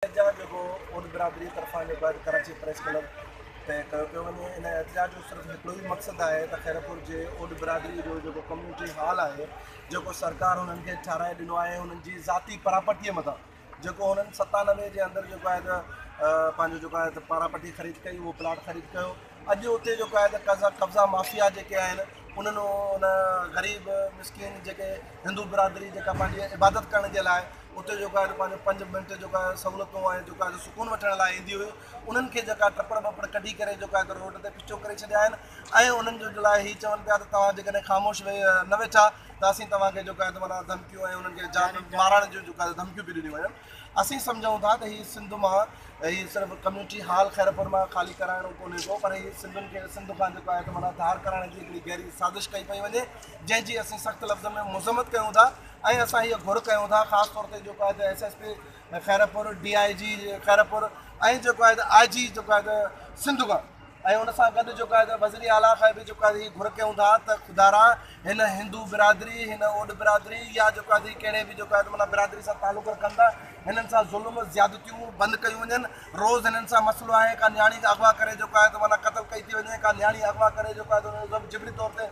जो ओड बिरादरी तरफ़ां कराची प्रेस क्लब तय कयो पियो वञे। इन एहतजाज जो सिर्फ़ु हिकिड़ो ई मक़सदु आहे त खैरपुर जे ओड बिरादरी जो जेको कम्यूनिटी हॉल आहे जेको सरकार हुननि खे ठाराए ॾिनो आहे हुननि जी ज़ाती परापटीअ मथां जेको हुननि 97 जे अंदरि जेको आहे त पंहिंजो जेको आहे त परापटी ख़रीद कई, उहो प्लाट ख़रीद कयो। अॼु उते जेको आहे त कब्ज़ा माफ़िया जेके आहिनि उन्हनि उन ग़रीब मिसकिन जेके हिंदू बिरादरी जेका पंहिंजी इबादत करण जे लाइ उते जेको आहे पंहिंजो 5 मिंट जेको आहे सहूलियतूं ऐं जेको आहे सुकून वठण लाइ ईंदी हुई, उन्हनि खे जेका टपड़ वपड़ कढी करे जेको आहे त रोड ते पिचो करे छॾिया आहिनि। ऐं उन्हनि जो लाइ हीअ चवनि पिया त तव्हां जेकॾहिं ख़ामोश न वेठा त असीं तव्हांखे जेको आहे त माना धमकियूं ऐं उन्हनि खे जान मारण जो जेको आहे धमकियूं बि ॾिनियूं वञनि। असीं सम्झूं था त हीअ सिंध मां हीअ सिर्फ़ु कम्यूनिटी हॉल खैरपुर मां ख़ाली कराइणो कोन्हे को, पर हीअ सिंधुनि खे सिंध खां जेको आहे त माना धार कराइण जी हिकिड़ी गहरी साज़िश कई पई वञे, जंहिंजी असीं सख़्तु लफ़्ज़ में मुज़म्मत कयूं था। ऐं असां हीअ घुर कयूं था ख़ासि तौर ते जेको आहे त SSP खैरपुर, DIG खैरपुर ऐं जेको आहे त IG जेको आहे त सिंध खां ऐं उन सां गॾु जेको आहे त वज़ीर आला खां बि जेको आहे हीअ घुर कयूं था त ख़ुदारा हिन हिंदू बिरादरी, हिन ओड बिरादरी या जेको आहे कहिड़े बि जेको आहे त माना बिरादरी सां तालुक़ रखंदा हिननि सां ज़ुल्म ज़्यादतियूं बंदि कयूं वञनि। रोज़ु हिननि सां मसइलो आहे का न्याणी अगवा करे जेको आहे त माना क़तल कई थी वञे, का न्याणी अगवा करे जेको आहे त जिबरी तौर ते